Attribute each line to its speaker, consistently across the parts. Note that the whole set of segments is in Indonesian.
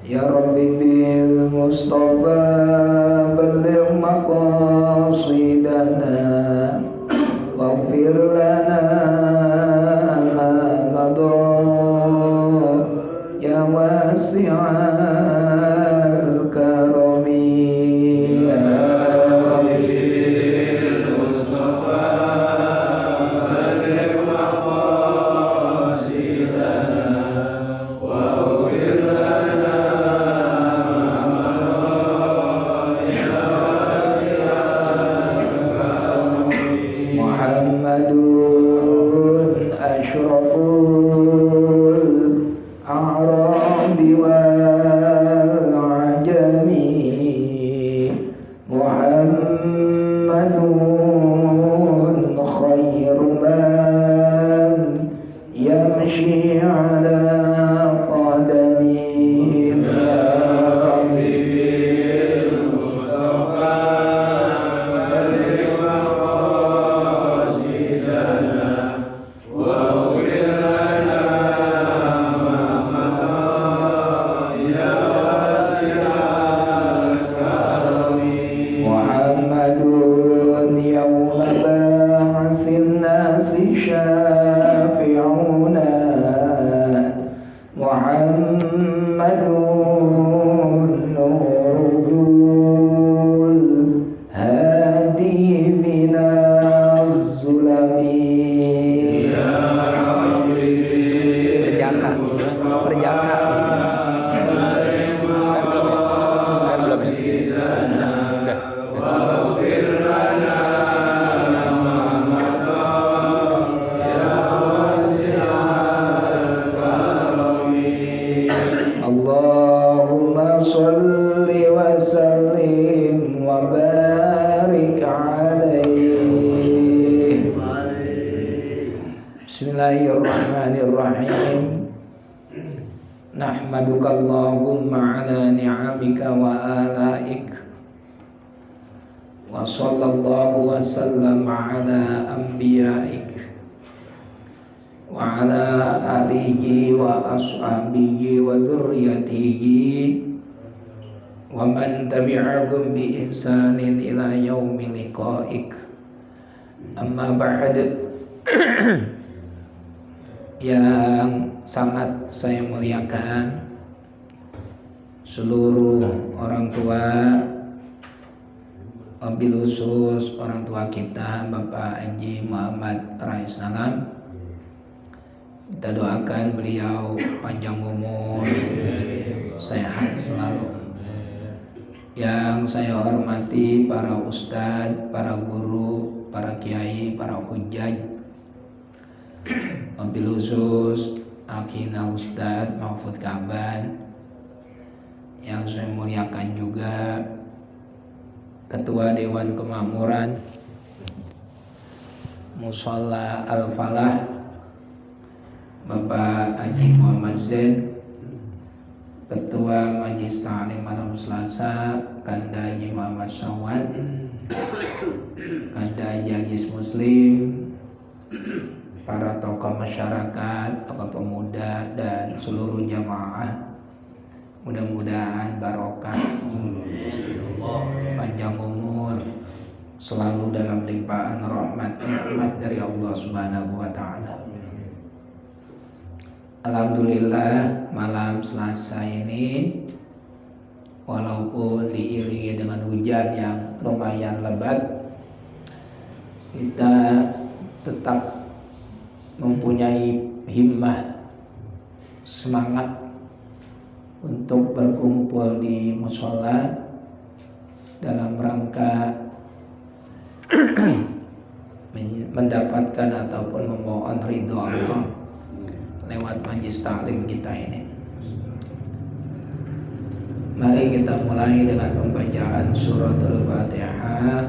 Speaker 1: Ya Rabbi bil Mustafa balligh maqasidana waghfir lana ma madha ya wasi'al karami ya Rabbi bil Mustafa balligh maqasidana waghfir lana Muhammadun asyraful a'rabi wal ajami Muhammadun khairu man yamshi ala qadami ya Rabbi bil Mustafa balligh maqasidana waghfir lana ma madha ya wasi'al karami Muhammadun yawma ba'tsin nasi syafi'una Muhammadun nurul hadi minaz zulami ya Rabbi berjaka waghfir lana ma madha ya wasi'al karami Allahumma shalli wa sallim wa barik alaihi Bismillahirrahmanirrahim Nahmaduka Allahumma ala ni'amika wa alaik wa sallallahu wa sallam ala anbiyaik wa ala alihi wa ashabihi wa dzurriyyatihi wa man tabi'ahum bi ihsanin ila yaumil liqa'ik amma ba'd yang sangat saya muliakan seluruh orang tua, wabil khusus orang tua kita Bapak Haji Muhammad Rais Salam. Kita doakan beliau panjang umur, sehat selalu. Yang saya hormati para ustadz, para guru, para kiai, para hujjaj, wabil khusus akhina Ustadz Mahfud Kaban. Yang saya muliakan juga Ketua Dewan Kemakmuran Musholla Al-Falah Bapak Haji Muhammad Zain, Ketua Majelis Ta'lim Malam Selasa Kanda Haji Muhammad Syawal, Kanda Haji Ajis Muslim, para tokoh masyarakat, tokoh pemuda dan seluruh jamaah. Mudah-mudahan barokah, panjang umur, selalu dalam limpahan rahmat nikmat dari Allah Subhanahu wa taala. Alhamdulillah malam Selasa ini walaupun diiringi dengan hujan yang lumayan lebat, kita tetap mempunyai himmah, semangat untuk berkumpul di mushola dalam rangka mendapatkan ataupun memohon ridho Allah lewat majelis taklim kita ini. Mari kita mulai dengan pembacaan suratul Fatihah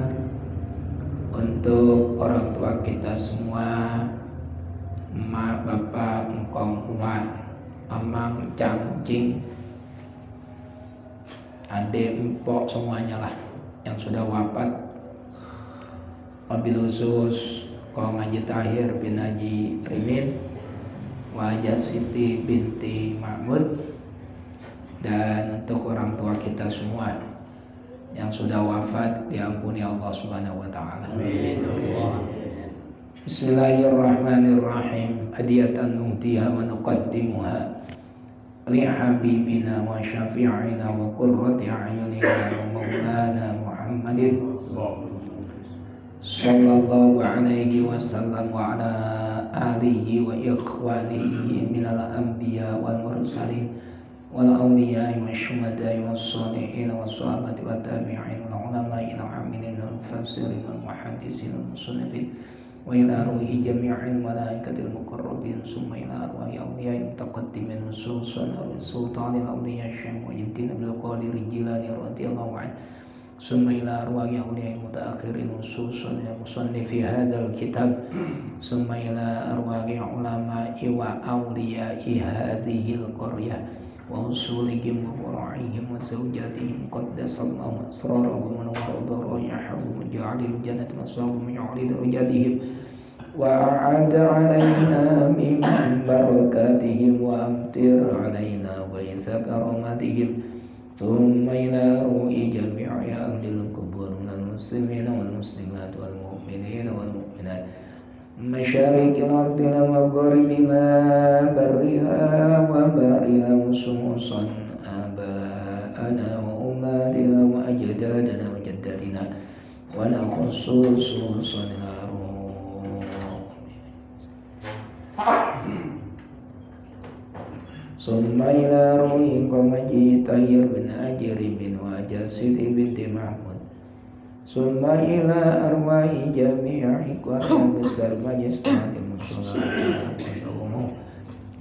Speaker 1: untuk orang tua kita semua, emak, bapak, engkong, umat, amang, cangcing, adik, empok, semuanya lah yang sudah wafat. Wabil khusus Kong Haji Tahir bin Haji Rimin, Wajah Siti binti Mahmud, dan semua. Yang sudah wafat diampuni Allah Subhanahu wa taala.
Speaker 2: Amin.
Speaker 1: Bismillahirrahmanirrahim. Hadiyatan nuhtiha wa nuqaddimuha li habibina wa syafi'ina wa qurrati a'yunina wa maulana Muhammadin sallallahu alaihi wasallam wa ala alihi wa ikhwanihi minal anbiya wal mursalin wal awliya wa syuhada'i was shalihin was sahabati wat tabi'in wal ulama'i al amilin wal mufassirin wal muhaddisin wal musannifin wa ila ruhi jami'il malaikatil muqarrabin summa ila arwahi awliya'il mutaqaddimin khususan sultanil awliya Syekh Muhyiddin Abdul Qadir Jilani radhiyallahu anhu summa ila arwahi awliya'il mutaakhirin khususan musannifi hadzal kitab summa ila arwahi ulama'i wa awliya'i hadhil qaryah wa usulihim wa fura'ihim wa zawjatihim qaddasallahu asrarahum wa nawwara darajatihim wa ja'alil jannata maswahum wa ja'alil darajatihim wa a'adda 'alaina min barakatihim wa amtir 'alaina ghaitha karamatihim thumma ila ruhi jami'i ahlil qubur minal muslimina wal muslimat wal mu'minina wal mu'minat masyarikil ardi wa magharibiha barriha wa bariha khususan aba'ana wa umarina wa ajdadana wa jaddatina wa la khususan summa ila ruhi qamaji tayyir bin ajri bin wajasidi binti mahmud summa ila arwahi jami'i qawmi besar majestadi muslimin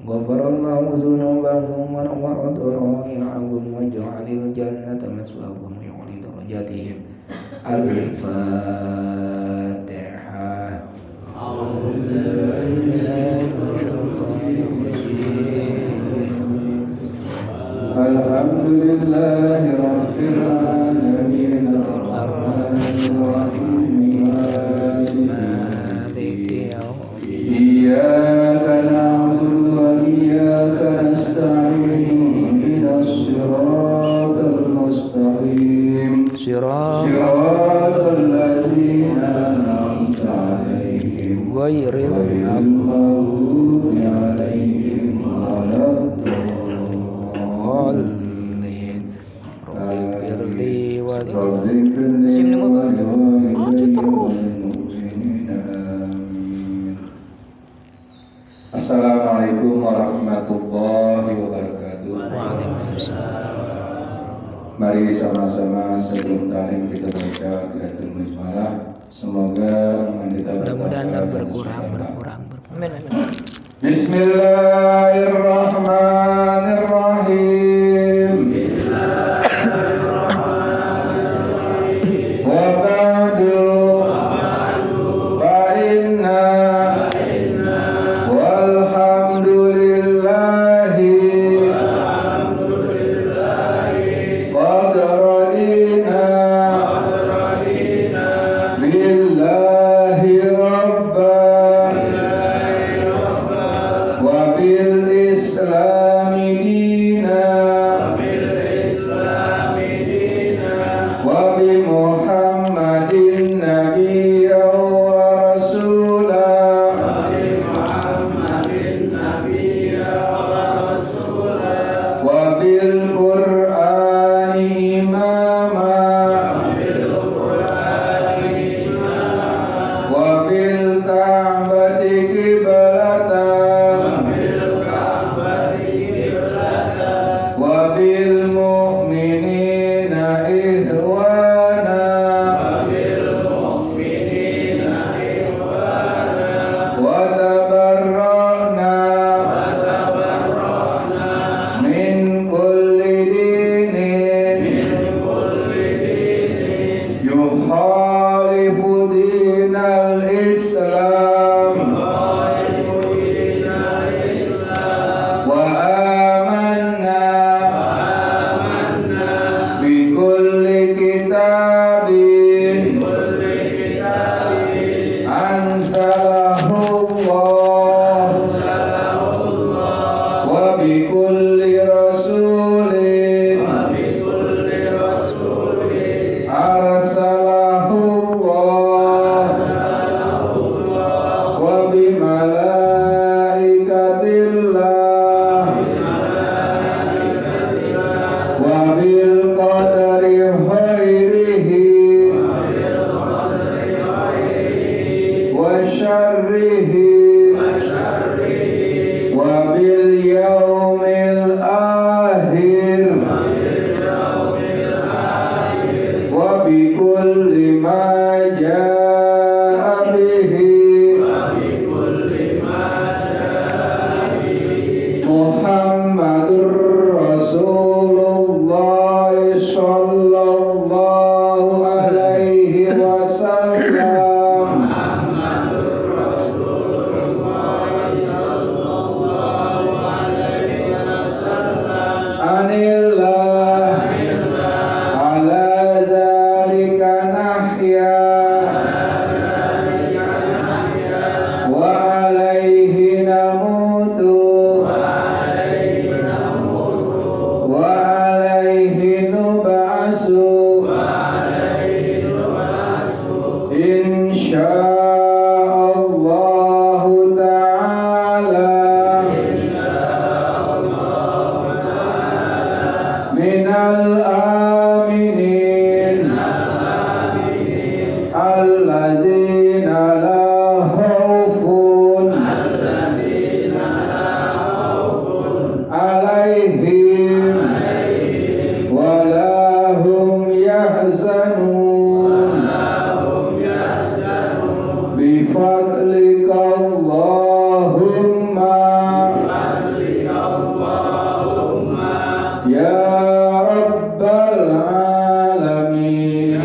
Speaker 1: ghafarallahu dzunubahum wa nawwara darajatihim wa ja'alil jannata maswahum wa yu'li darajatihim. Al-Fatihah.
Speaker 2: Alhamdulillahi rabbil alamin arrahmanir rahim maliki yaumiddin iyyaka na'budu wa iyyaka nasta'in ihdinas siratal mustaqim siratal ladzina an'amta 'alaihim ghairil maghdubi 'alaihim waladdallin Rabbi firli Assalamualaikum warahmatullahi wabarakatuh. Mari sama-sama sebelum talim kita baca Qiraatul Mujmalah. Semoga kita
Speaker 1: mudah-mudahan berkurang. Amin.
Speaker 2: Bismillahirrahmanirrahim. Wa ba'du fa inna walhamdulillahi qad radina billahi rabban wa bil islami dinan wa bi Muhammadin nabiyyan wa rasulan wa bil Qur'ani imama wa bil Ka'bati qiblatan wa bil mu'minina ihwana wa tabarra'na min kulli dinin yukhalifu dinal Islam wa amanna bi kulli kitabin anzalahullah wa bi kulli rasulin anillah ala dzalika nahya wa alaihi namutu wa alaihi nub'asu insyaallah ta'ala minal aminin alladzina la khaufun alaihim wa la hum yahzanun bifadlika Allahumma ya rabbal alamin.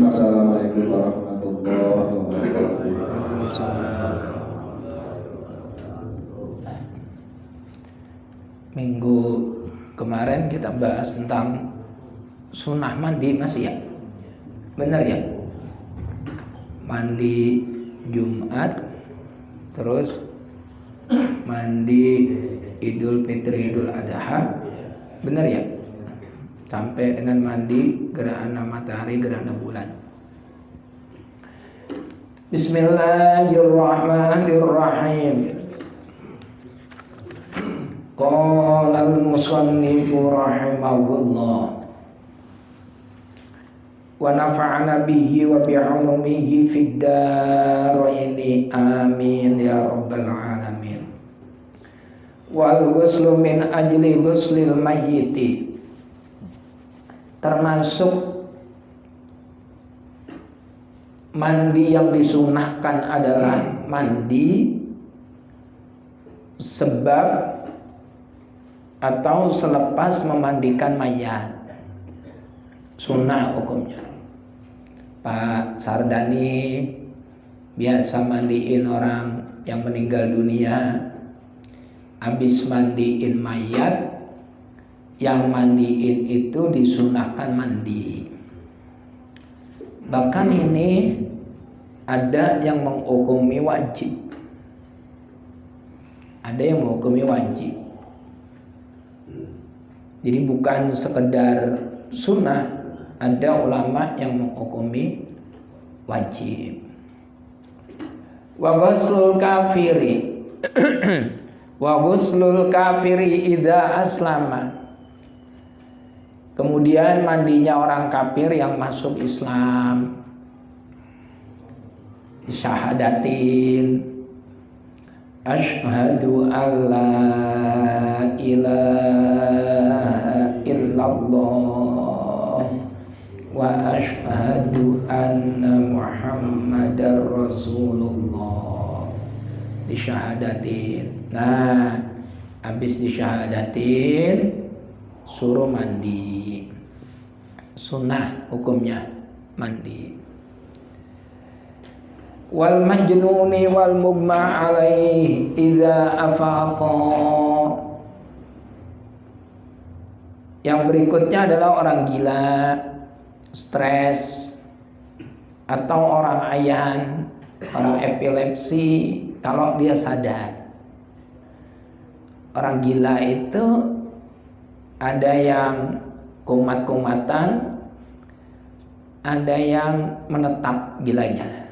Speaker 2: Assalamualaikum warahmatullahi wabarakatuh.
Speaker 1: Minggu kemarin kita bahas tentang sunnah mandi masih ya? Benar ya? Mandi Jumat, terus mandi Idul Fitri, Idul Adha, benar ya? Sampai dengan mandi gerhana matahari, gerhana bulan. Bismillahirrahmanirrahim. Qala al-musannifu rahimahullah wa nafa'ana bihi wa bi'ulumihi fid dharaini amin ya rabbal alamin. Wal ghuslu min ajli ghuslil mayyiti, termasuk mandi yang disunahkan adalah mandi sebab atau selepas memandikan mayat. Sunnah hukumnya. Pak Sardani biasa mandiin orang yang meninggal dunia, habis mandiin mayat, yang mandiin itu disunahkan mandi. Bahkan ini ada yang menghukumi wajib, ada yang menghukumi wajib. Jadi bukan sekedar sunnah, ada ulama yang menghukumi wajib. Wa ghuslul kafiri wa ghuslul kafiri idza aslama, kemudian mandinya orang kafir yang masuk Islam, syahadatin asyhadu alla ilaha illallah wa asyhadu anna muhammadar rasulullah, disyahadatin. Nah, habis disyahadatin suruh mandi. Sunnah hukumnya mandi. Wal majnuni wal mugma alaihi iza afaqa. Yang berikutnya adalah orang gila, stres, atau orang ayan, orang epilepsi kalau dia sadar. Orang gila itu ada yang kumat-kumatan, ada yang menetap gilanya,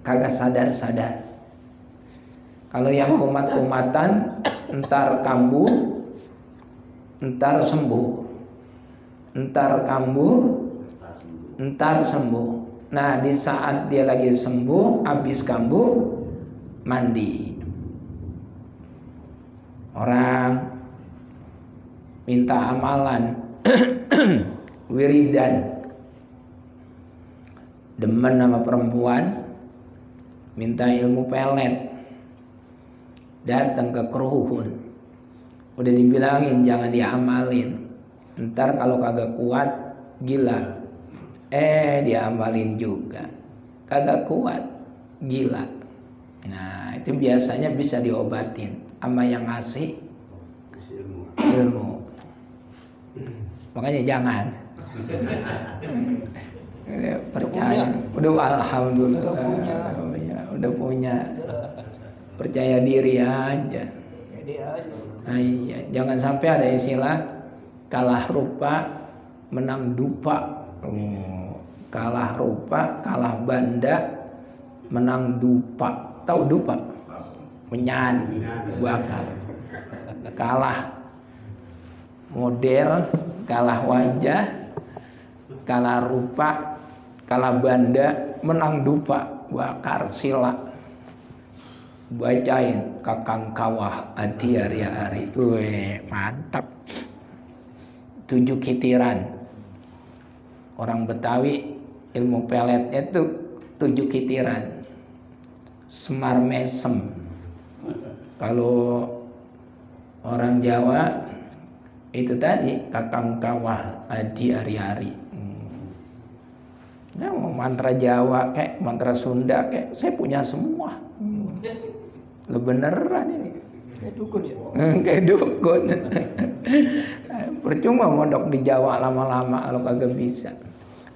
Speaker 1: kagak sadar-sadar. Kalau yang kumat-kumatan entar kambuh, entar sembuh, entar kambuh, entar sembuh. Nah, di saat dia lagi sembuh, habis kambuh, mandi. Orang minta amalan wiridan, demen sama perempuan, minta ilmu pelet, datang ke keruhun, udah dibilangin jangan diamalin, ntar kalau kagak kuat gila, diamalin juga, kagak kuat gila. Nah, itu biasanya bisa diobatin. sama yang ngasih ilmu. Makanya jangan percaya. Udah alhamdulillah, udah punya, percaya diri aja. Iya, jangan sampai ada istilah kalah rupa menang dupa. Kalah rupa, kalah banda, menang dupa. Tahu dupa? Menyan, bakar. Kalah model, kalah wajah, kalah rupa, kalah banda, menang dupa, bakar sila. Bacain Kakang Kawah Adi Ari. Wih, mantap. 7 kitiran. Orang Betawi ilmu peletnya itu 7 kitiran. Semar mesem. Kalau orang Jawa itu tadi Kakang Kawah Adi Ari. Ya, mau mantra Jawa kayak mantra Sunda kayak saya punya semua. Lo beneran ini.
Speaker 3: Kayak dukun ya?
Speaker 1: Kayak dukun. Percuma mondok di Jawa lama-lama kalau kagak bisa.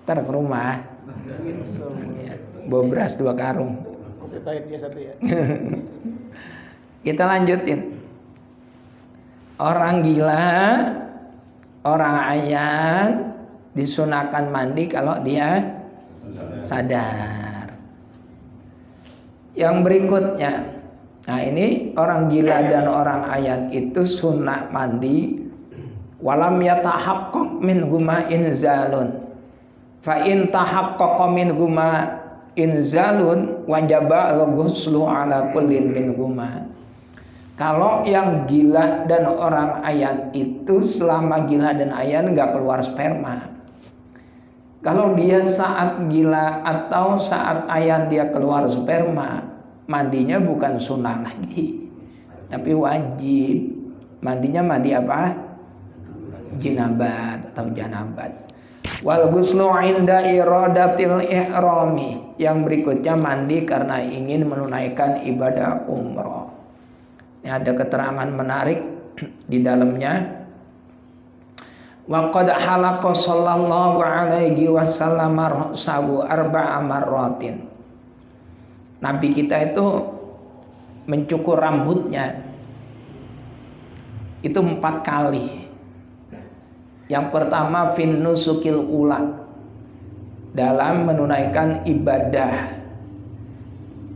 Speaker 1: Ntar ke rumah ya, bawa beras 2 karung.
Speaker 3: Pahit dia 1 ya.
Speaker 1: Kita lanjutin. Orang gila, orang ayan disunahkan mandi kalau dia sadar. Yang berikutnya, nah ini orang gila dan orang ayan itu sunnah mandi walam yatahaqqaq min huma inzalun. Fa in tahaqqaqa min huma inzalun wajaba al-ghuslu ala kullin min huma. Kalau yang gila dan orang ayan itu selama gila dan ayan nggak keluar sperma. Kalau dia saat gila atau saat ayan dia keluar sperma, mandinya bukan sunnah lagi, tapi wajib. Mandinya mandi apa? Jinabat atau janabat. Wal ghuslu inda iradatil ihrami. Yang berikutnya mandi karena ingin menunaikan ibadah umroh. Ini ada keterangan menarik di dalamnya. Wa qad halaqa sallallahu alaihi wasallam ra'sahu 4 marratin. Nabi kita itu mencukur rambutnya itu 4 kali. Yang pertama fin nusukil ula, dalam menunaikan ibadah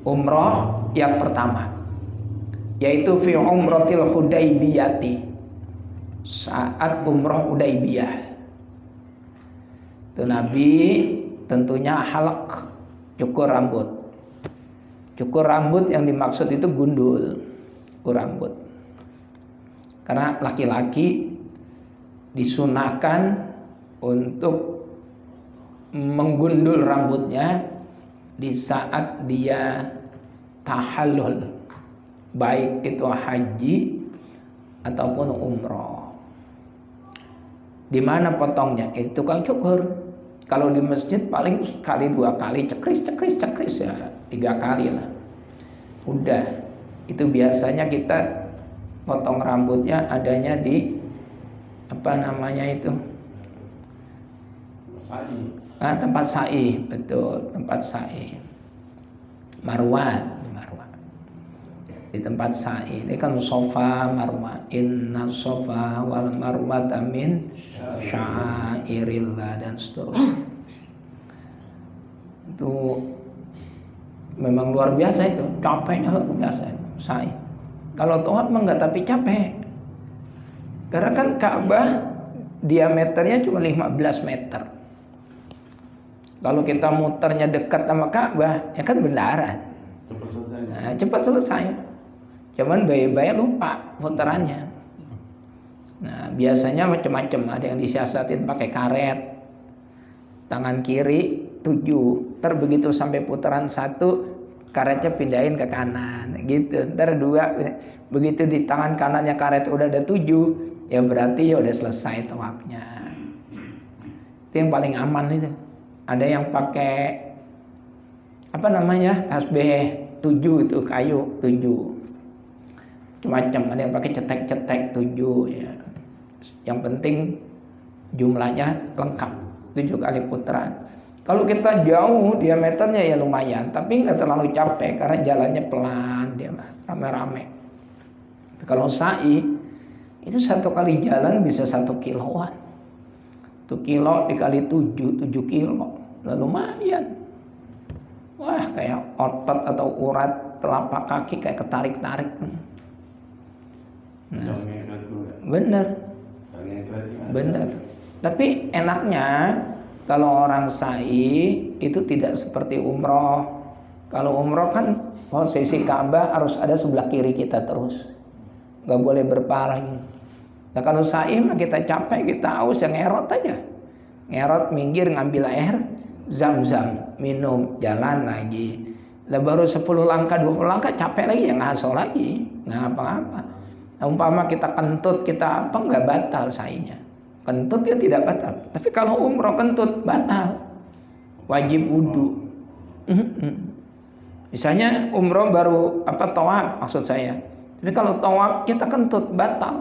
Speaker 1: umroh yang pertama, yaitu fi umratil Hudaybiyati, saat umroh Hudaybiyah. Itu Nabi tentunya halak, cukur rambut. Cukur rambut yang dimaksud itu gundul, cukur rambut. Karena laki-laki disunahkan untuk menggundul rambutnya di saat dia tahallul, baik itu haji ataupun umroh. Di mana potongnya? Itu tukang cukur. Kalau di masjid paling sekali 2 kali cekris ya, 3 kali lah. Udah. Itu biasanya kita potong rambutnya adanya di apa namanya itu? Tempat sa'i, betul, tempat sa'i. Marwah. Di tempat sa'i. Ini kan sofa marwah. Inna sofa wal marwata min syairillah dan seterusnya. Itu memang luar biasa itu, capeknya luar biasa sa'i. Kalau tawaf mah enggak, tapi capek. Karena kan Ka'bah diameternya cuma 15 meter. Kalau kita muternya dekat sama Ka'bah, ya kan bendaran. Cepat selesai. Cuman bayi-bayi lupa putarannya. Nah, biasanya macam-macam. Ada yang disiasatin pakai karet. Tangan kiri 7. Ntar begitu sampai putaran 1, karetnya pindahin ke kanan. Gitu. Ntar 2. Begitu di tangan kanannya karet udah ada 7. Ya berarti ya udah selesai tawafnya. Itu yang paling aman itu. Ada yang pakai apa namanya? Tasbih 7 itu, kayu 7. macam-macam, ada yang pakai cetek-cetek 7 ya. Yang penting jumlahnya lengkap 7 kali putaran. Kalau kita jauh diameternya ya lumayan, tapi nggak terlalu capek karena jalannya pelan, dia mah rame-rame. Kalau sa'i itu 1 kali jalan bisa 1 kiloan. 1 kilo dikali 7 kilo, lah lumayan. Wah, kayak otot atau urat telapak kaki kayak ketarik-tarik. Nah, bener. Tapi enaknya kalau orang sa'i itu tidak seperti umroh. Kalau umroh kan posisi Ka'bah harus ada sebelah kiri kita terus, nggak boleh berpaling. Nah kalau sa'i mah kita capek, kita haus, ya ngerot aja, ngerot minggir ngambil air zam-zam, minum, jalan lagi. Lah baru 10 langkah 20 langkah capek lagi, ya ngaso lagi, nggak apa-apa. Nah, umpama kita kentut, kita apa, nggak batal sa'inya. Kentut ya tidak batal. Tapi kalau umroh kentut batal, wajib wudu. Misalnya umroh baru tawaf maksud saya. Tapi kalau tawaf kita kentut batal.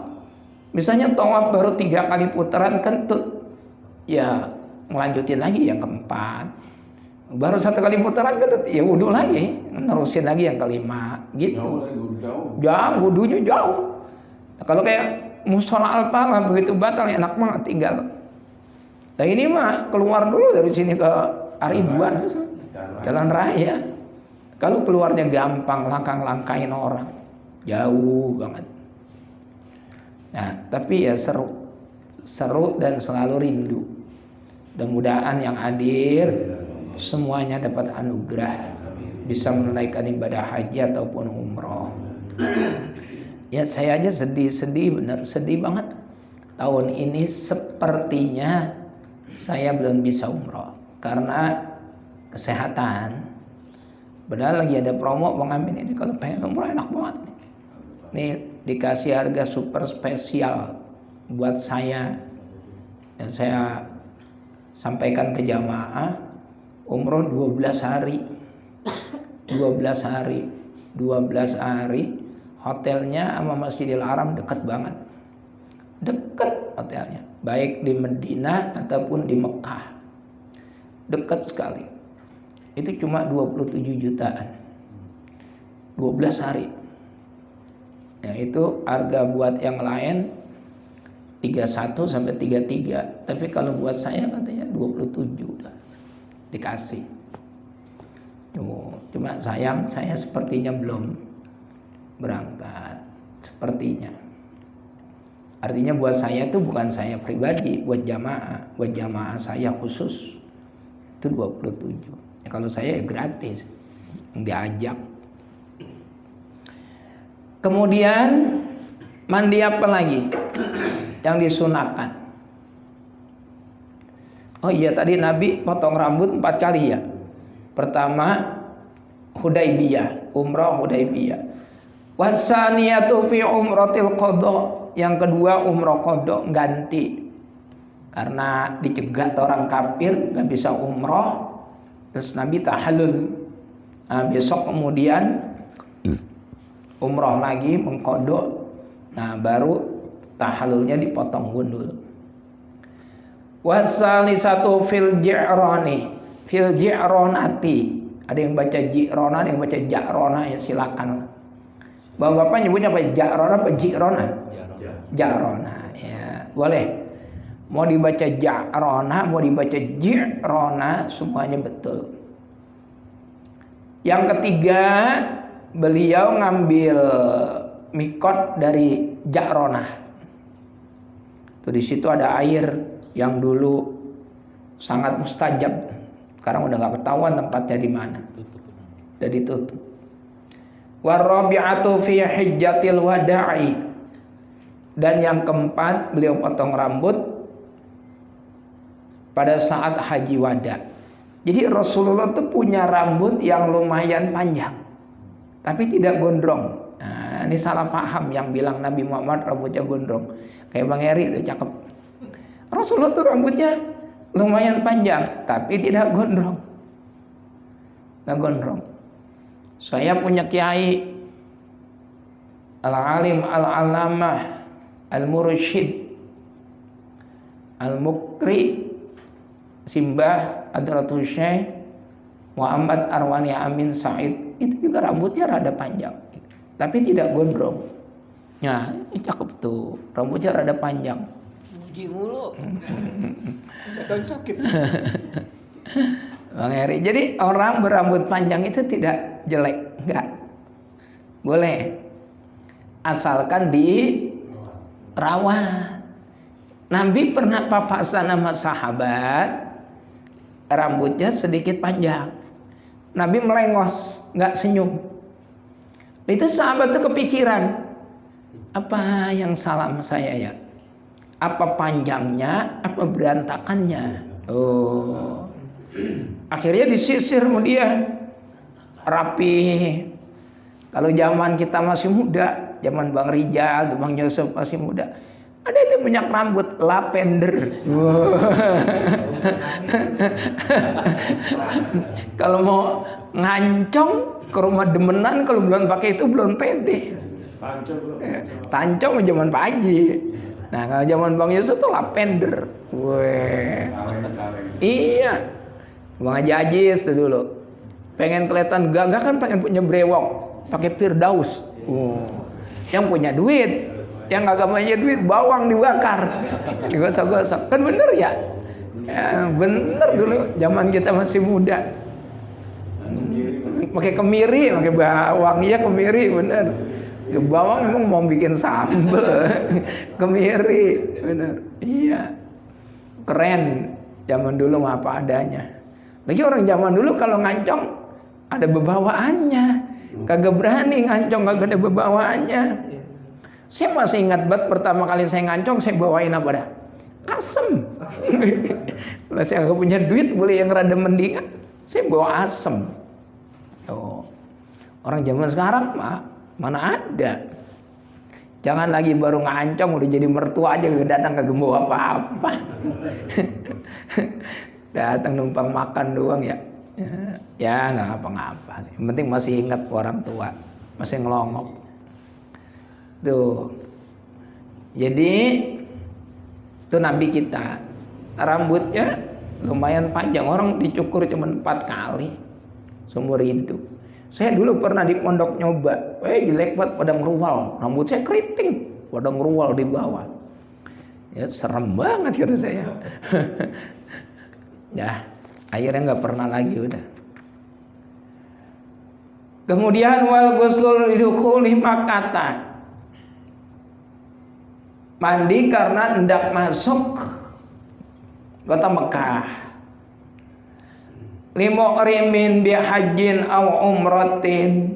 Speaker 1: Misalnya tawaf baru 3 kali putaran kentut, ya ngelanjutin lagi yang keempat. Baru 1 kali putaran kentut, ya wudu lagi, nerusin lagi yang kelima, gitu. Jauh, wudunya jauh. Nah, kalau kayak musola Al-Falah begitu batal, enak banget tinggal. Nah ini mah keluar dulu dari sini ke Ariduan, jalan raya. Kalau keluarnya gampang, langkah-langkahin orang, jauh banget. Nah tapi ya seru dan selalu rindu. Mudah-mudahan yang hadir semuanya dapat anugerah, bisa menunaikan ibadah haji ataupun umroh. Ya saya aja sedih, bener sedih banget. Tahun ini sepertinya saya belum bisa umroh karena kesehatan. Padahal lagi ada promo Bang Amin ini, kalau pengen umroh enak banget nih. Nih dikasih harga super spesial buat saya. Dan saya sampaikan ke jamaah, umroh 12 hari. 12 hari. Hotelnya sama Masjidil Haram dekat banget. Dekat hotelnya. Baik di Madinah ataupun di Mekah. Dekat sekali. Itu cuma 27 jutaan. 12 hari. Ya itu harga buat yang lain 31 sampai 33. Tapi kalau buat saya katanya 27 udah dikasih. Cuma sayang saya sepertinya belum berangkat, sepertinya. Artinya buat saya itu bukan saya pribadi, buat jamaah saya khusus itu 27. Ya, kalau saya ya gratis, diajak. Kemudian mandi apa lagi yang disunahkan? Oh iya, tadi Nabi potong rambut 4 kali ya. Pertama Hudaybiyah, umrah Hudaybiyah. Wasaniyatu fi umratil qadha. Yang kedua umrah qadha, ganti. Karena dicegat orang kafir gak bisa umrah, terus Nabi tahallul. Nah, besok kemudian umrah lagi mengqadha. Nah, baru tahallulnya dipotong gundul. Wasalisatu fil ji'ronati. Ada yang baca ji'rona, ada yang baca ja'rona, ya silakan. Bapak-bapak nyebutnya apa? Ja'rona apa ji'rona? Ja'rona, ya boleh. Mau dibaca ja'rona, mau dibaca ji'rona, semuanya betul. Yang ketiga, beliau ngambil mikot dari ja'rona. Tuh di situ ada air yang dulu sangat mustajab. Sekarang udah nggak ketahuan tempatnya di mana. Udah ditutup. Warabi'atu fi hijjatil wada'i. Dan yang keempat, beliau potong rambut pada saat haji wada. Jadi Rasulullah tuh punya rambut yang lumayan panjang, tapi tidak gondrong. Nah, ini salah paham yang bilang Nabi Muhammad rambutnya gondrong. Kayak Bang Eri itu cakep. Rasulullah tuh rambutnya lumayan panjang, tapi tidak gondrong. Nggak gondrong. Saya punya kiai al-alim al-alamah al-mursyid al-mukri Simbah Hadratul Syekh Muhammad Arwani Amin Said, itu juga rambutnya rada panjang tapi tidak gondrong. Ya, cakep tuh, rambutnya rada panjang.
Speaker 3: Muji mulu. Kadang sakit.
Speaker 1: Bang Heri, jadi orang berambut panjang itu tidak jelek, enggak. Boleh. Asalkan dirawat. Nabi pernah papasan sama sahabat, rambutnya sedikit panjang. Nabi melengos, enggak senyum. Itu sahabat tuh kepikiran, apa yang salah sama saya ya? Apa panjangnya, apa berantakannya? Oh. Akhirnya disisir sama dia, rapi. Kalau zaman kita masih muda, zaman Bang Rijal, Bang Yusuf masih muda, ada itu minyak rambut lavender. Kalau mau ngancong ke rumah demenan, kalau belum pakai itu belum pede. Tancong zaman Pak Haji. Nah, kalau zaman Bang Yusuf tuh lavender. Weh. Iya. Bang Haji Ajis tuh dulu. Pengen kelihatan gagah kan, pengen punya brewok, pakai Firdaus. Yang punya duit, yang agak punya duit bawang dibakar. Digosok-gosok. Kan bener ya? Ya, bener dulu zaman kita masih muda. Pakai kemiri, pakai bawang, iya kemiri bener. Bawang emang mau bikin sambal, kemiri, bener. Iya, keren. Zaman dulu mah apa adanya. Lagi orang zaman dulu kalau ngancong ada bebawaannya, kagak berani ngancong kagak ada bebawaannya. Saya masih ingat banget pertama kali saya ngancong, saya bawain apa dah? Asem. Kalau saya nggak punya duit, boleh yang rada mendingan, saya bawa asem. Oh, orang zaman sekarang mah mana ada. Jangan lagi baru ngancong udah jadi mertua aja datang kagak bawa apa-apa. Datang numpang makan doang ya. Ya nggak ngapa-ngapa. Yang penting masih ingat orang tua, masih ngelongok. Tuh. Jadi itu Nabi kita, rambutnya lumayan panjang, orang dicukur cuma 4 kali seumur hidup. Saya dulu pernah di pondok nyoba, jelek banget pada ngeruwal, rambut saya keriting, pada ngeruwal di bawah. Ya serem banget kata saya. Ya, akhirnya nggak pernah lagi udah. Kemudian wal ghuslul lidukhuli Makkah. Mandi karena hendak masuk kota Mekah. Limu'rimin bihajjin aw umratin,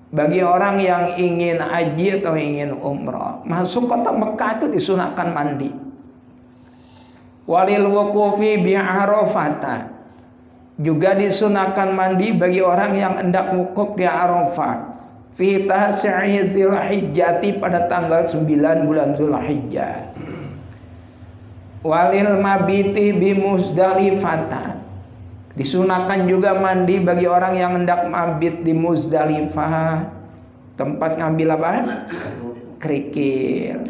Speaker 1: bagi orang yang ingin haji atau ingin umrah, masuk kota Mekah itu disunahkan mandi. Walil wuqufi bi Arafah, juga disunahkan mandi bagi orang yang hendak wukuf di Arafah. Fi tas'i Zulhijjah, pada tanggal 9 bulan Zulhijjah. Walil mabiti bi Muzdalifah, disunahkan juga mandi bagi orang yang hendak mabit di Muzdalifah, tempat ngambil apa? Kerikil.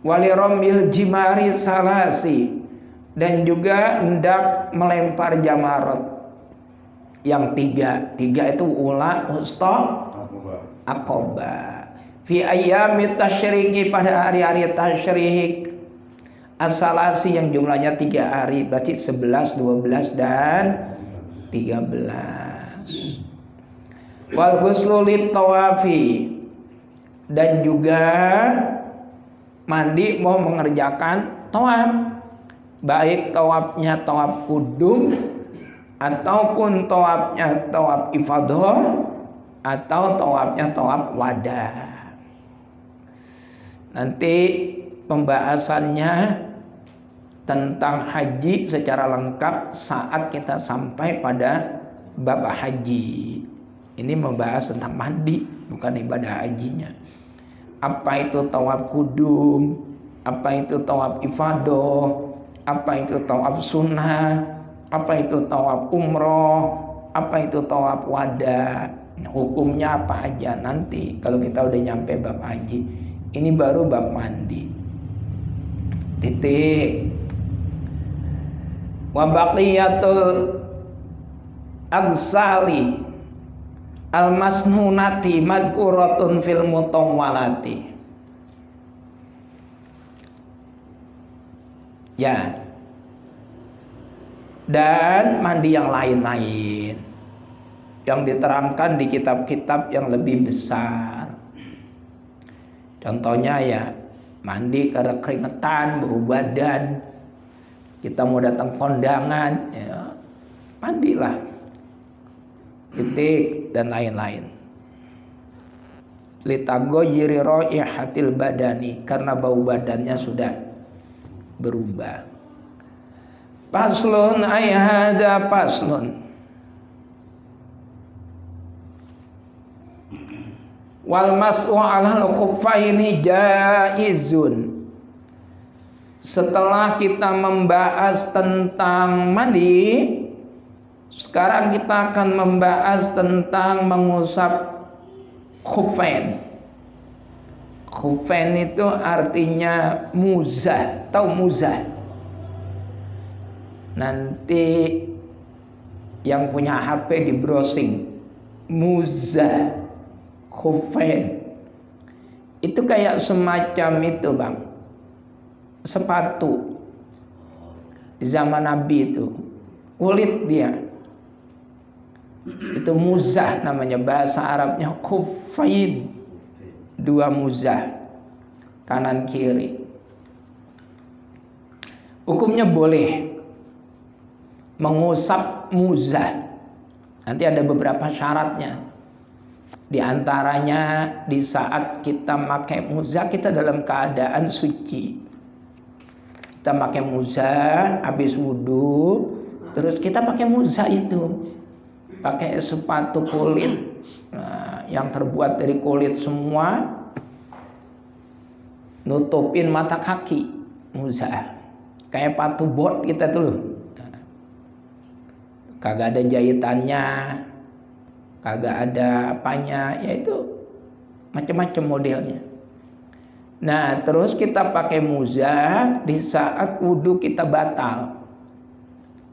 Speaker 1: Waliromil jimari salasi, dan juga hendak melempar jamarot yang 3 itu ula, usta, aqobah. Fi ayyamit tasyriki, pada hari-hari tasyrik as-salasi yang jumlahnya 3 hari, berarti 11, 12 dan 13. Wal ghuslu lit tawafi, dan juga mandi mau mengerjakan tawaf, baik tawafnya tawaf kudum ataupun tawafnya tawaf ifadah atau tawafnya tawaf wada. Nanti pembahasannya tentang haji secara lengkap saat kita sampai pada bab haji. Ini membahas tentang mandi, bukan ibadah hajinya. Apa itu tawaf kudum, apa itu tawaf ifadah, apa itu tawaf sunnah, apa itu tawaf umroh, apa itu tawaf wada. Hukumnya apa aja nanti kalau kita udah nyampe bab haji. Ini baru bab mandi. Titik. Wa baqiyatul agsali al-masnunati madhkuratun fil mutawwalati. Ya. Dan mandi yang lain-lain yang diterangkan di kitab-kitab yang lebih besar. Contohnya ya mandi karena keringetan, bau badan, kita mau datang kondangan, ya, mandilah, titik, dan lain-lain. Litaghayyiri raihatil badani, karena bau badannya sudah berubah. Paslun ay hadza paslun. Wal mas'u 'alal khuffaini jaizun. Setelah kita membahas tentang mandi, sekarang kita akan membahas tentang mengusap khuffain. Khuffain itu artinya muzah, tahu muzah? Nanti yang punya HP di browsing muzah khuffain. Itu kayak semacam itu, Bang. Sepatu di zaman Nabi itu kulit dia. Itu muzah namanya, bahasa Arabnya khuffain. Dua muzah, kanan kiri. Hukumnya boleh mengusap muzah. Nanti ada beberapa syaratnya. Di antaranya di saat kita pakai muzah, kita dalam keadaan suci. Kita pakai muzah habis wudu, terus kita pakai muzah itu, pakai sepatu kulit, yang terbuat dari kulit semua, nutupin mata kaki, muzah, kayak sepatu bot kita dulu, kagak ada jahitannya, kagak ada apanya, yaitu macam-macam modelnya. Nah, terus kita pakai muzah di saat wudhu kita batal.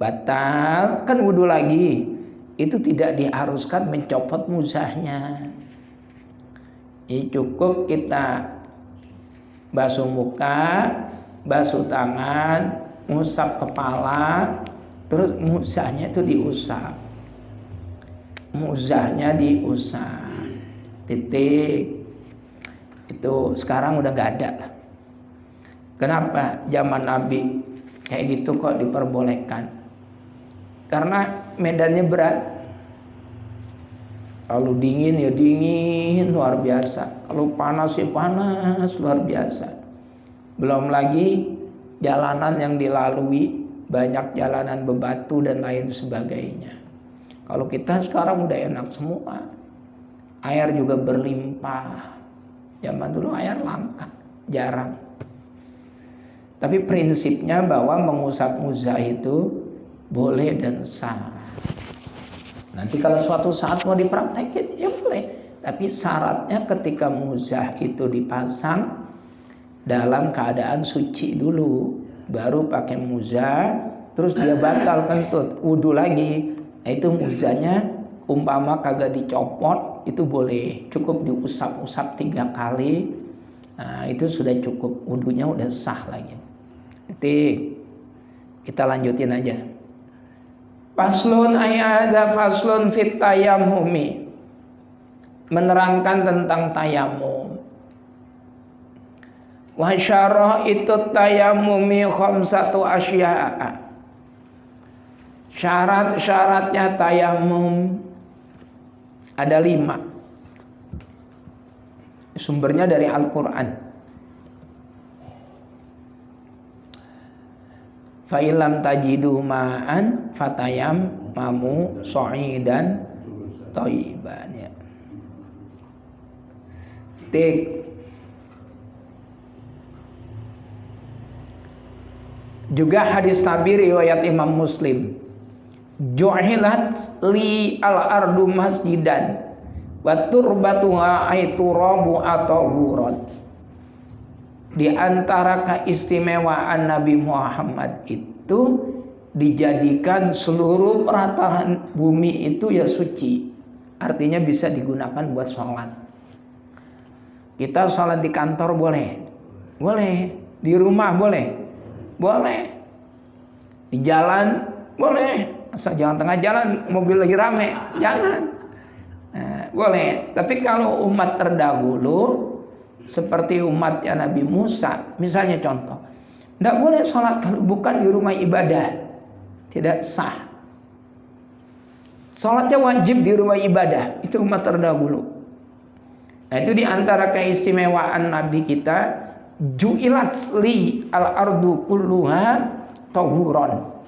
Speaker 1: Batal, kan wudhu lagi. Itu tidak diharuskan mencopot muzahnya. Ini cukup kita basuh muka, basuh tangan, ngusap kepala, terus muzahnya itu diusap. Muzahnya diusap. Titik. Itu sekarang udah gak ada lah. Kenapa zaman Nabi kayak gitu kok diperbolehkan? Karena medannya berat. Kalau dingin ya dingin luar biasa, kalau panas ya panas luar biasa. Belum lagi jalanan yang dilalui, banyak jalanan bebatu dan lain sebagainya. Kalau kita sekarang udah enak semua, air juga berlimpah. Zaman dulu air langka, jarang. Tapi prinsipnya bahwa mengusap muzah itu boleh dan sah. Nanti kalau suatu saat mau dipraktekin, ya boleh. Tapi syaratnya ketika muzah itu dipasang dalam keadaan suci dulu, baru pakai muzah, terus dia batal kentut, wudu lagi. Nah, itu muzahnya umpama kagak dicopot, itu boleh, cukup diusap-usap 3 kali. Nah, itu sudah cukup, wudunya udah sah lagi. Titik. Kita lanjutin aja. Faslun ayadza faslun fit tayammumi. Menerangkan tentang tayamum. Wa syara'itut tayammumi khamsatu asya'a. Syarat-syaratnya tayamum ada 5. Sumbernya dari Al-Quran. Fa illam tajidu ma'an fatayammamu sa'idan thayyiban. Ya. Juga hadis Nabi riwayat Imam Muslim. Ju'ilat li al-ardu masjidan. Wa turbatuha ay turabu atau huron. Di antara keistimewaan Nabi Muhammad itu dijadikan seluruh peratahan bumi itu ya suci. Artinya bisa digunakan buat sholat. Kita sholat di kantor boleh? Boleh. Di rumah boleh? Boleh. Di jalan boleh. Asal jangan tengah jalan mobil lagi rame. Jangan. Nah, boleh. Tapi kalau umat terdahulu seperti umatnya Nabi Musa, misalnya contoh, tidak boleh sholat kalau bukan di rumah ibadah, tidak sah. Sholatnya wajib di rumah ibadah, itu umat terdahulu. Nah, itu diantara keistimewaan Nabi kita, ju'ilat li al-ardu kulluha tahuron.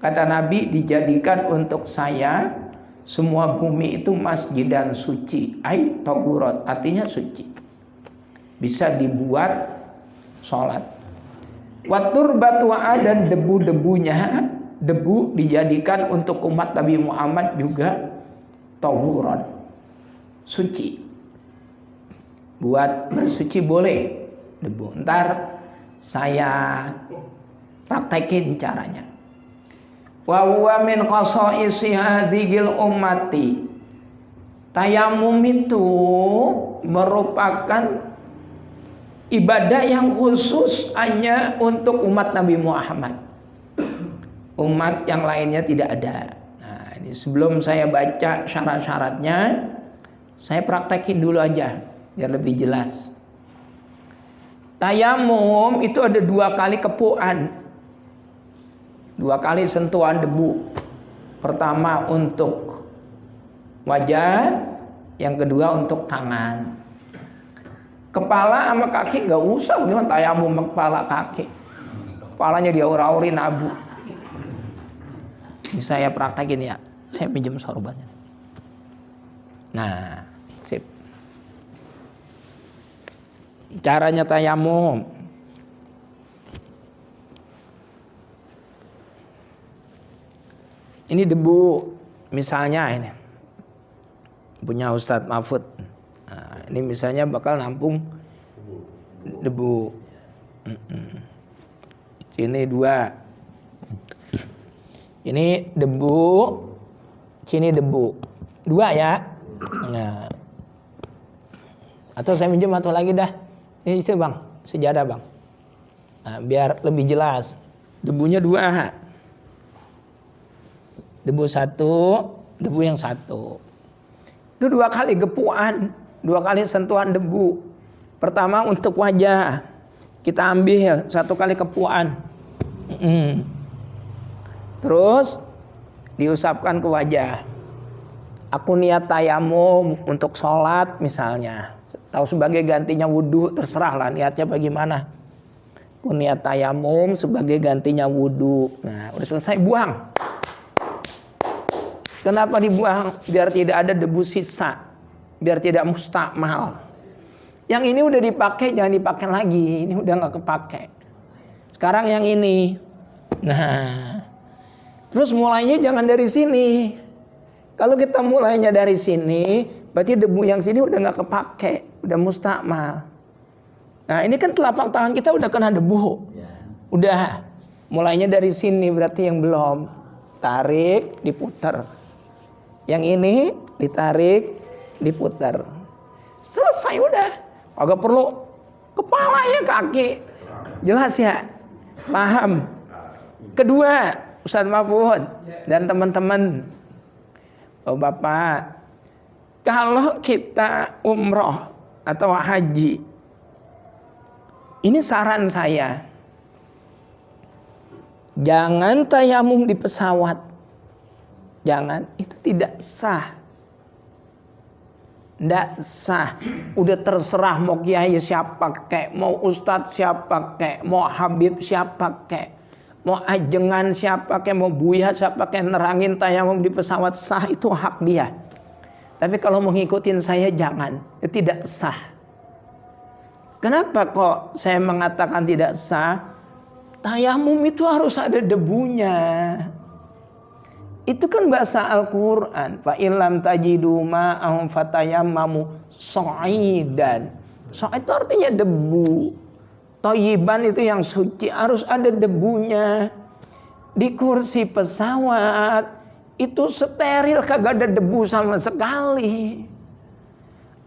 Speaker 1: Kata Nabi, dijadikan untuk saya semua bumi itu masjidan suci, ay tahuron, artinya suci. Bisa dibuat sholat. Watur batu'a dan debu-debunya, debu dijadikan untuk umat Nabi Muhammad juga tahuron, suci. Buat bersuci boleh debu. Ntar saya praktekin caranya. Wa huwa min khasa'isi hadzihil ummati. Tayamum itu merupakan ibadah yang khusus hanya untuk umat Nabi Muhammad. Umat yang lainnya tidak ada. Nah, ini sebelum saya baca syarat-syaratnya, saya praktekin dulu aja biar lebih jelas. Tayamum itu ada 2 kali kepuan, 2 kali sentuhan debu. Pertama untuk wajah, yang kedua untuk tangan. Kepala sama kaki nggak usah, cuma tayamum kepala kaki. Kepalanya diaur-aurin abu. Ini saya praktekin ya. Saya pinjam sorbannya. Nah, sip. Caranya tayamum. Ini debu, misalnya ini punya Ustadz Mahfud. Nah, ini misalnya bakal nampung debu. Sini 2. Ini debu, sini debu. 2 ya. Nah. Atau saya minjem atau lagi dah. Ini itu bang, sejadah bang. Nah, biar lebih jelas. Debunya 2. Debu 1, debu yang 1. Itu 2 kali gepuan. 2 kali sentuhan debu. Pertama untuk wajah, kita ambil 1 kali kepuan. Terus diusapkan ke wajah. Aku niat tayamum untuk sholat misalnya, tahu sebagai gantinya wudhu, terserah lah niatnya bagaimana. Aku niat tayamum sebagai gantinya wudhu. Nah, udah selesai buang. Kenapa dibuang? Biar tidak ada debu sisa, biar tidak mustakmal. Yang ini udah dipakai, jangan dipakai lagi. Ini udah nggak kepake. Sekarang yang ini. Nah, terus mulainya jangan dari sini. Kalau kita mulainya dari sini, berarti debu yang sini udah nggak kepake, udah mustakmal. Nah, ini kan telapak tangan kita udah kena debu. Udah. Mulainya dari sini berarti yang belum. Tarik, diputar. Yang ini ditarik, diputar. Selesai udah. Agak perlu kepala ya kaki. Jelas ya? Paham? Kedua, Ustadz Mahfud dan teman-teman. Oh Bapak, kalau kita umroh atau haji, ini saran saya. Jangan tayamum di pesawat. Jangan, itu tidak sah. Tidak sah. Udah terserah mau kiai siapa kek, mau ustadz siapa kek, mau habib siapa kek, mau ajengan siapa kek, mau buya siapa kek, nerangin tayamum di pesawat, sah, itu hak dia. Tapi kalau mau ngikutin saya jangan, itu tidak sah. Kenapa kok saya mengatakan tidak sah? Tayamum itu harus ada debunya. Itu kan bahasa Al-Quran. Fa illam tajidu ma'ahum fatayammamu sa'idan. Sa'id itu artinya debu. Thayyiban itu yang suci, harus ada debunya. Di kursi pesawat itu steril, kagak ada debu sama sekali.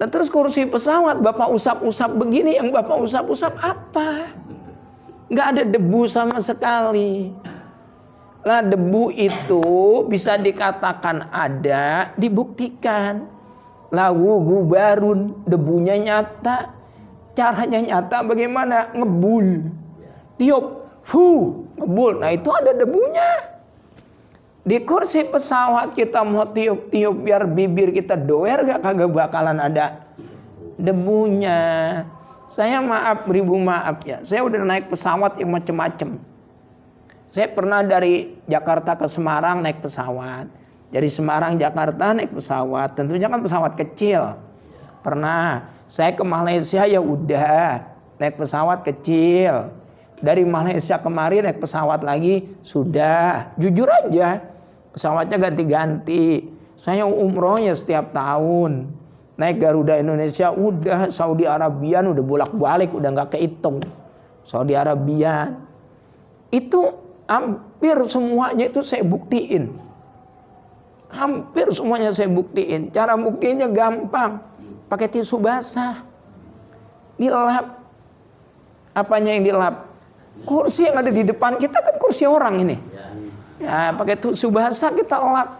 Speaker 1: Dan terus kursi pesawat Bapak usap-usap begini, yang Bapak usap-usap apa? Nggak ada debu sama sekali. Lah debu itu bisa dikatakan ada, dibuktikan. Lawu gubarun, debunya nyata. Caranya nyata bagaimana? Ngebul. Tiup, ngebul. Nah itu ada debunya. Di kursi pesawat kita mau tiup-tiup biar bibir kita doer gak, kagak bakalan ada debunya. Saya beribu maaf ya, saya udah naik pesawat yang macem-macem. Saya pernah dari Jakarta ke Semarang naik pesawat. Dari Semarang Jakarta naik pesawat, tentunya kan pesawat kecil. Pernah. Saya ke Malaysia ya udah naik pesawat kecil. Dari Malaysia kemarin naik pesawat lagi sudah. Jujur aja, pesawatnya ganti-ganti. Saya umrohnya setiap tahun. Naik Garuda Indonesia udah, Saudi Arabian udah bolak-balik, udah nggak kehitung. Saudi Arabian itu hampir semuanya itu saya buktiin. Hampir semuanya saya buktiin. Cara buktinya gampang. Pakai tisu basah. Dilap. Apanya yang dilap? Kursi yang ada di depan kita kan kursi orang ini. Ya, pakai tisu basah kita lap.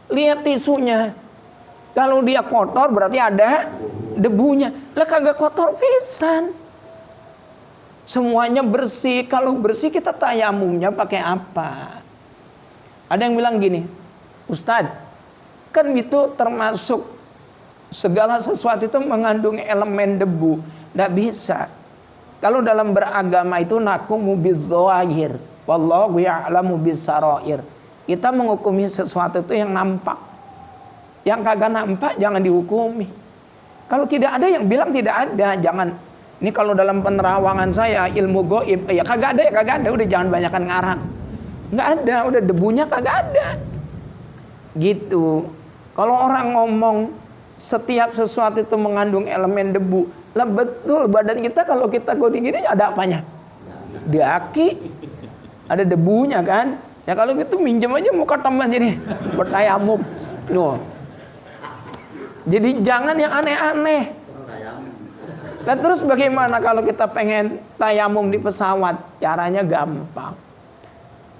Speaker 1: Lihat tisunya. Kalau dia kotor berarti ada debunya. Lah kagak kotor pisan. Semuanya bersih. Kalau bersih kita tayamumnya pakai apa? Ada yang bilang gini, Ustadz, kan itu termasuk segala sesuatu itu mengandung elemen debu. Nggak bisa. Kalau dalam beragama itu nakumu bizzawahir, wallahu ya'lamu bissarair. Kita menghukumi sesuatu itu yang nampak. Yang kagak nampak jangan dihukumi. Kalau tidak ada yang bilang tidak ada, jangan. Ini kalau dalam penerawangan saya ilmu goib, ya kagak ada, udah jangan banyakan ngarang. Nggak ada, udah debunya kagak ada. Gitu. Kalau orang ngomong setiap sesuatu itu mengandung elemen debu, lah betul badan kita kalau kita goding gini ada apanya? Di aki ada debunya kan? Ya kalau gitu minjem aja muka teman jadi bertayamum. Loh. Jadi jangan yang aneh-aneh. Nah terus bagaimana kalau kita pengen tayamum di pesawat? Caranya gampang.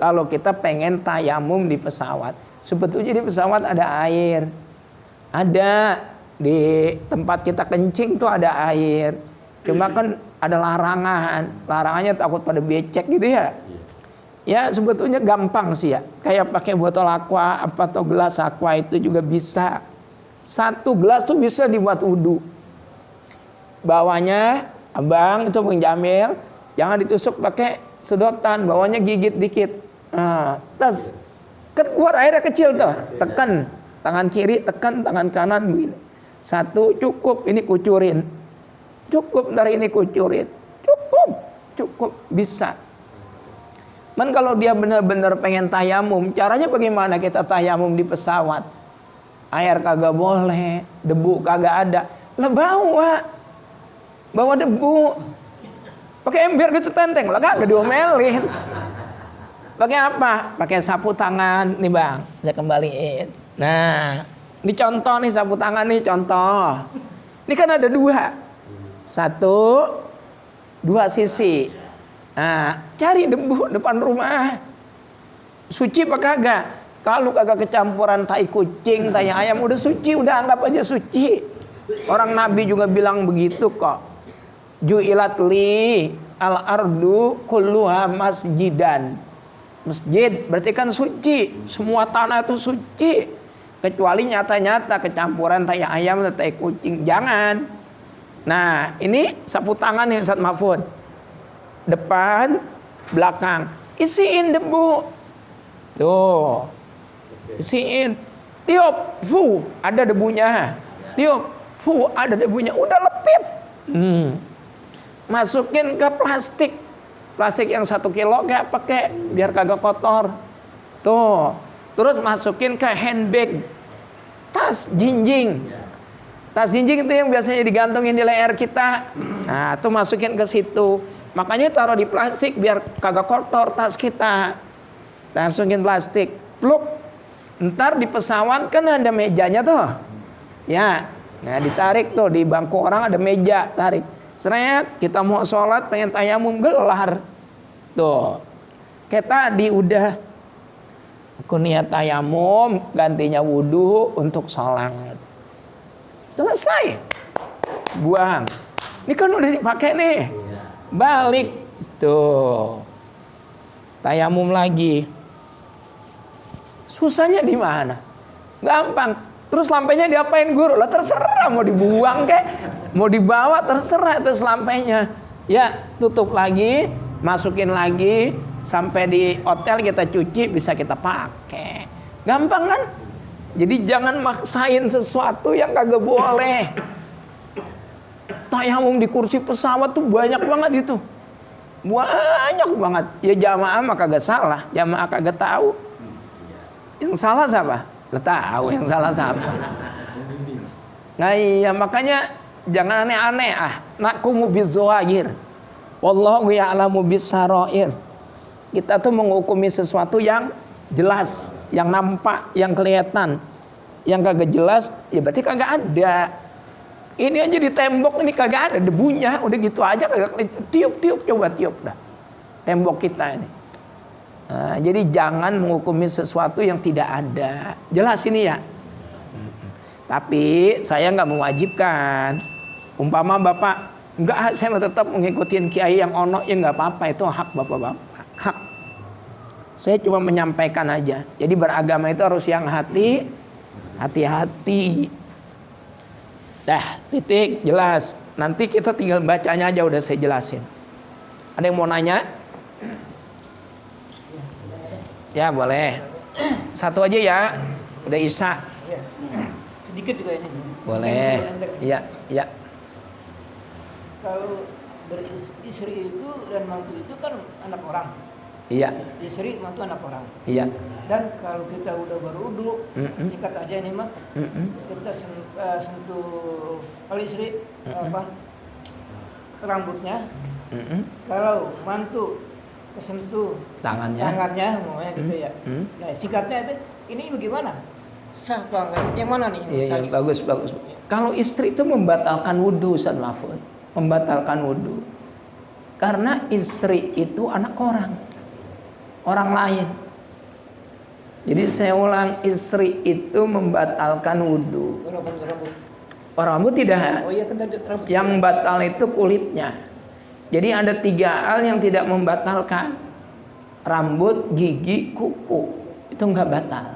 Speaker 1: Kalau kita pengen tayamum di pesawat, sebetulnya di pesawat ada air. Ada di tempat kita kencing tuh ada air. Cuma kan ada larangan. Larangannya takut pada becek gitu ya. Ya sebetulnya gampang sih ya. Kayak pakai botol aqua apa atau gelas aqua itu juga bisa. Satu gelas tuh bisa dibuat wudu. Bawahnya, abang itu Bang Jamil, jangan ditusuk pakai sedotan, bawahnya gigit dikit. Nah, tes, kan keluar airnya kecil tuh, tekan tangan kiri, tekan tangan kanan begini. Satu cukup, ini kucurin. Cukup dari ini kucurin. Cukup bisa. Man kalau dia benar-benar pengen tayamum, caranya bagaimana kita tayamum di pesawat? Air kagak boleh, debu kagak ada. Lah bawa debu. Pakai ember gitu tenteng, lah kagak diomelin. Pakai apa? Pakai sapu tangan nih Bang, saya kembaliin. Nah, ini contoh nih sapu tangan nih contoh. Ini kan ada dua. Satu, dua sisi. Nah, cari debu depan rumah. Suci apa kagak? Kalau kagak kecampuran tai kucing, tai ayam, udah suci, udah anggap aja suci. Orang Nabi juga bilang begitu kok. Ju'ilat li al-ardu kulluha masjidan. Masjid berarti kan suci. Semua tanah itu suci. Kecuali nyata-nyata kecampuran tai ayam atau tai kucing. Jangan. Nah, ini sapu tangan nih Ustaz Mahfud. Depan, belakang. Isiin debu. Tuh. Isiin. Tiup. Ada debunya. Tiup. Ada debunya. Udah lepit. Masukin ke plastik. Plastik yang 1 kilo kayak pakai biar kagak kotor. Tuh. Terus masukin ke handbag, tas jinjing. Tas jinjing itu yang biasanya digantungin di leher kita. Nah, itu masukin ke situ. Makanya taruh di plastik biar kagak kotor tas kita. Masukin plastik, pluk. Ntar di pesawat kan ada mejanya tuh. Ya, nah ditarik tuh di bangku orang ada meja, tarik. Seret, kita mau sholat pengen tayamum gelar. Tuh, kayak tadi udah aku niat tayamum, gantinya wudhu untuk sholat. Selesai. Buang. Ini kan udah dipakai nih. Balik. Tuh. Tayamum lagi. Susahnya di mana? Gampang. Terus lampainya diapain guru? Lah terserah mau dibuang kek, mau dibawa terserah itu lampainya. Ya, tutup lagi, masukin lagi, sampai di hotel kita cuci bisa kita pakai. Gampang kan? Jadi jangan maksain sesuatu yang kagak boleh. Tayamum di kursi pesawat tuh banyak banget itu. Banyak banget. Ya jamaah mah kagak salah, jamaah kagak tahu. Yang salah siapa? Lah tahu yang salah siapa. Nah iya makanya jangan aneh-aneh nakumu bizawahir. Wallahu ya'lamu bis-sarair. Kita tuh menghukumi sesuatu yang jelas, yang nampak, yang kelihatan. Yang kagak jelas ya berarti kagak ada. Ini aja di tembok ini kagak ada debunya, udah gitu aja kagak tiup-tiup, coba tiup dah. Tembok kita ini. Nah, jadi jangan menghukumi sesuatu yang tidak ada. Jelas ini ya. Tapi saya nggak mewajibkan. Umpama bapak nggak, saya tetap mengikuti kiai yang ono, ya nggak apa-apa, itu hak bapak-bapak. Hak. Saya cuma menyampaikan aja. Jadi beragama itu harus yang hati-hati. Dah, titik, jelas. Nanti kita tinggal bacanya aja udah saya jelasin. Ada yang mau nanya? Ya boleh. Satu aja ya. Udah Isya.
Speaker 3: Ya. Sedikit juga ini.
Speaker 1: Boleh. Iya, iya.
Speaker 3: Kalau beristri itu dan mantu itu kan anak orang.
Speaker 1: Iya.
Speaker 3: Istri mantu anak orang.
Speaker 1: Iya.
Speaker 3: Dan kalau kita udah berwudu, sikat aja nih mah. Kita sentuh kalau istri rambutnya. Kalau mantu kesentuh tangannya semuanya gitu ya. Nah, sikatnya itu ini bagaimana? Sah banget. Yang mana nih?
Speaker 1: Iya, bagus. Kalau istri itu membatalkan wudu, Ustaz Mahfud. Membatalkan wudu. Karena istri itu anak orang lain. Jadi saya ulang, istri itu membatalkan wudu. Rambut tidak.
Speaker 3: Oh iya, kan rambut.
Speaker 1: Yang batal itu kulitnya. Jadi ada 3 hal yang tidak membatalkan. Rambut, gigi, kuku. Itu enggak batal.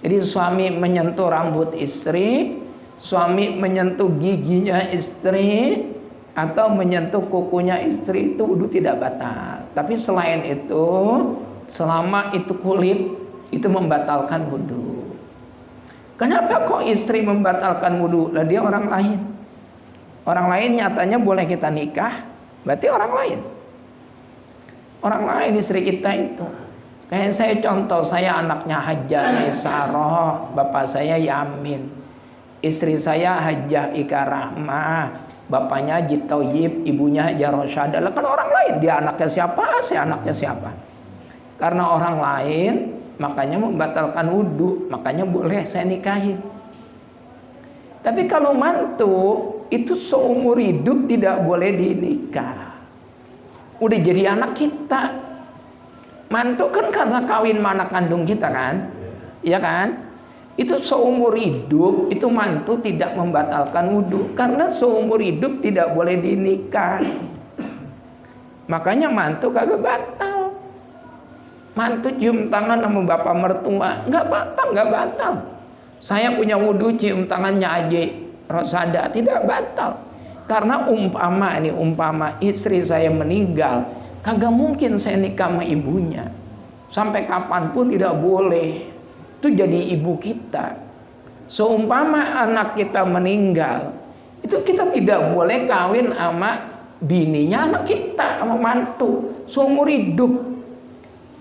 Speaker 1: Jadi suami menyentuh rambut istri, suami menyentuh giginya istri, atau menyentuh kukunya istri, itu wudu tidak batal. Tapi selain itu, selama itu kulit, itu membatalkan wudu. Kenapa kok istri membatalkan wudu? Lah dia orang lain. Orang lain nyatanya boleh kita nikah, berarti orang lain. Orang lain istri kita itu. Kayak saya contoh, saya anaknya Hajjah Maisarah, bapak saya Yamin. Istri saya Hajjah Ika Rahmah, bapaknya Haji Thayyib, ibunya Haji Rosyadah. Lah kan orang lain, dia anaknya siapa, saya anaknya siapa. Karena orang lain, makanya membatalkan wudu, makanya boleh saya nikahin. Tapi kalau mantu, itu seumur hidup tidak boleh dinikah. Udah jadi anak kita. Mantu kan karena kawin sama anak kandung kita kan, iya kan? Itu seumur hidup, itu mantu tidak membatalkan wudu, karena seumur hidup tidak boleh dinikah. Makanya mantu kagak batal. Mantu cium tangan sama bapak mertua, nggak apa-apa, nggak batal. Saya punya wudu cium tangannya Haji Rosada, tidak batal. Karena umpama istri saya meninggal, kagak mungkin saya nikah sama ibunya. Sampai kapanpun tidak boleh. Itu jadi ibu kita. Seumpama anak kita meninggal, itu kita tidak boleh kawin sama bininya anak kita, sama mantu seumur hidup.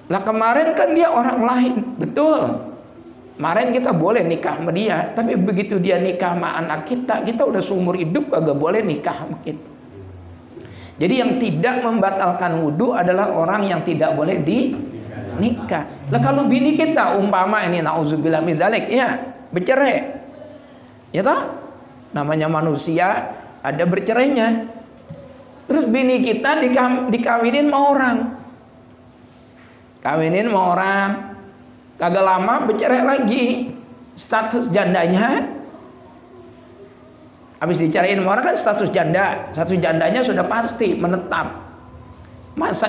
Speaker 1: Lah kemarin kan dia orang lain, betul. Kemarin kita boleh nikah sama dia, tapi begitu dia nikah sama anak kita udah seumur hidup kagak boleh nikah sama kita. Jadi yang tidak membatalkan wudhu adalah orang yang tidak boleh dinikah. Lah kalau bini kita umpama ini nauzubillah min dzalik ya, bercerai. Ya toh? Namanya manusia ada bercerainya. Terus bini kita dikawinin sama orang. Kawinin sama orang. Kagak lama bercerai lagi. Status jandanya habis dicariin sama orang kan status janda. Status jandanya sudah pasti menetap. Masa